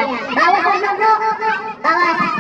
Bawasan mo bro. Bawasan.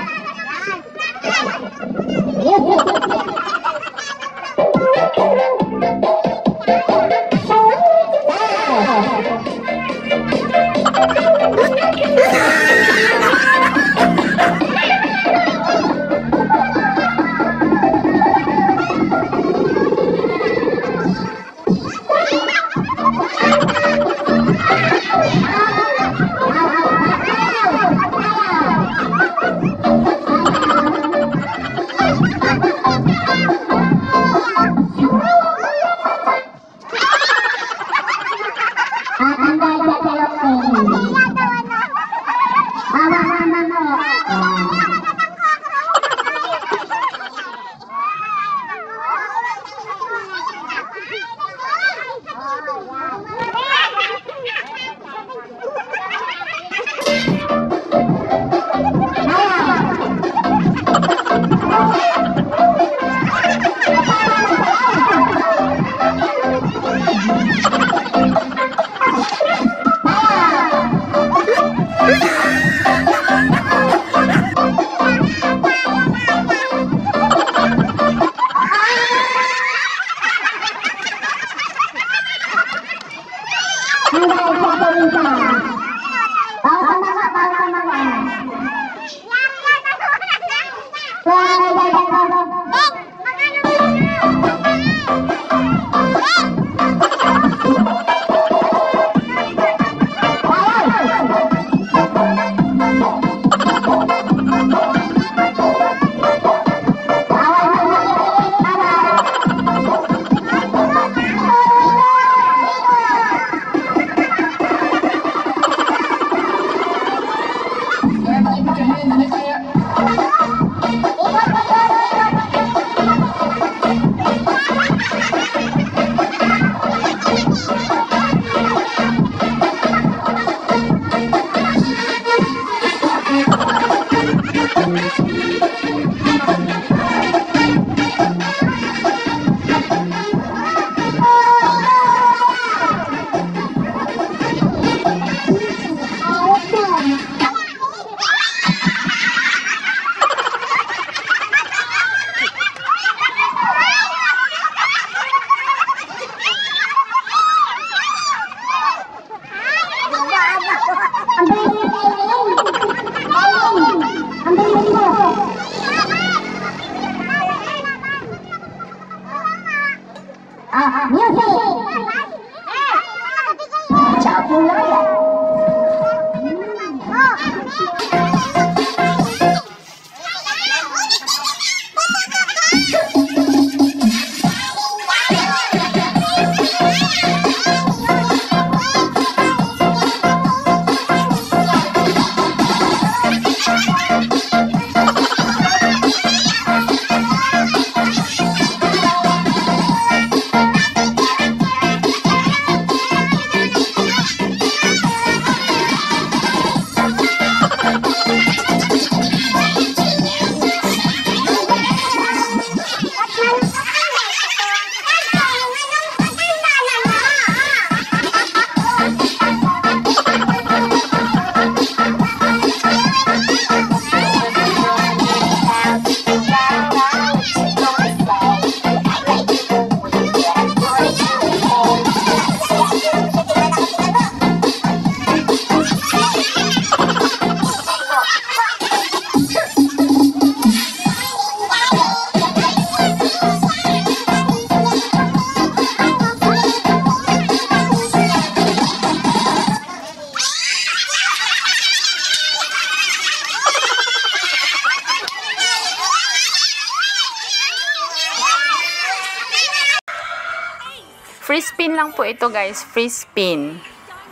Free spin lang po ito guys, free spin.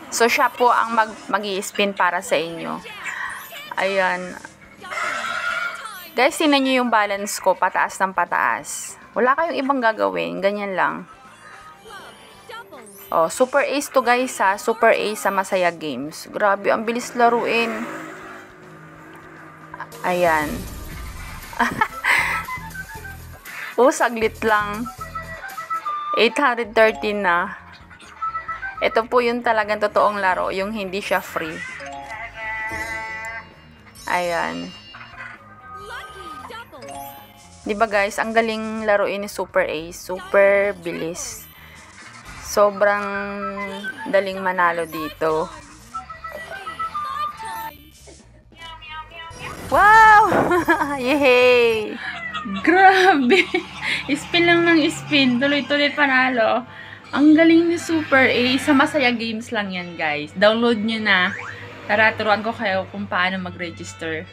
So siya po ang mag-i-spin para sa inyo. Ayan. Guys, tingnan nyo yung balance ko, pataas ng pataas. Wala kayong ibang gagawin, ganyan lang. Oh, Super Ace to guys ha, Super Ace sa Masaya Games. Grabe, ang bilis laruin. Ayan. Oh, saglit lang. 813 na. Ito po yung talagang totoong laro, yung hindi siya free. Ayan. Diba guys, ang galing laruin ni Super Ace. Super bilis. Sobrang daling manalo dito. Wow! Yehey! Grabe! Spin lang ng spin. Tuloy-tuloy panalo. Ang galing ni Super A. Sa Masaya Games lang yan, guys. Download nyo na. Tara, turuan ko kayo kung paano mag-register.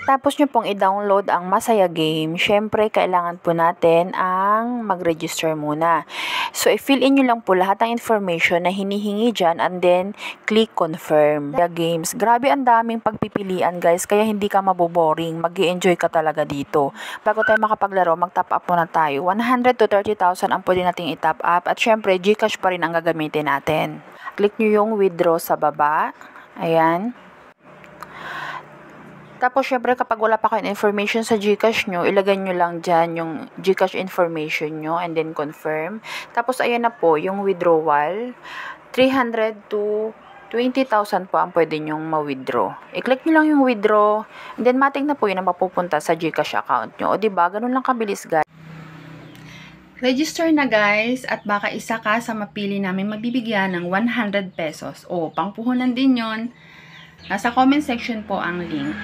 Tapos nyo pong i-download ang Masaya Game. Syempre, kailangan po natin ang mag-register muna. So, i-fill in nyo lang po lahat ng information na hinihingi dyan and then click confirm. Masaya Games. Grabe, ang daming pagpipilian guys. Kaya hindi ka maboboring. Mag-i-enjoy ka talaga dito. Bago tayo makapaglaro, mag-top up muna tayo. 100 to 30,000 ang pwede nating i-top up. At syempre, Gcash pa rin ang gagamitin natin. Click nyo yung withdraw sa baba. Ayan. Tapos, syempre, kapag wala pa kayong information sa Gcash nyo, ilagay nyo lang dyan yung Gcash information nyo and then confirm. Tapos, ayan na po, yung withdrawal. 300 to 20,000 po ang pwede nyong ma-withdraw. I-click nyo lang yung withdraw and then matik na po yun ang mapupunta sa Gcash account nyo. O, diba? Ganun lang kabilis, guys. Register na guys at baka isa ka sa mapili namin mabibigyan ng 100 pesos. O, pangpuhunan din yon. Nasa comment section po ang link.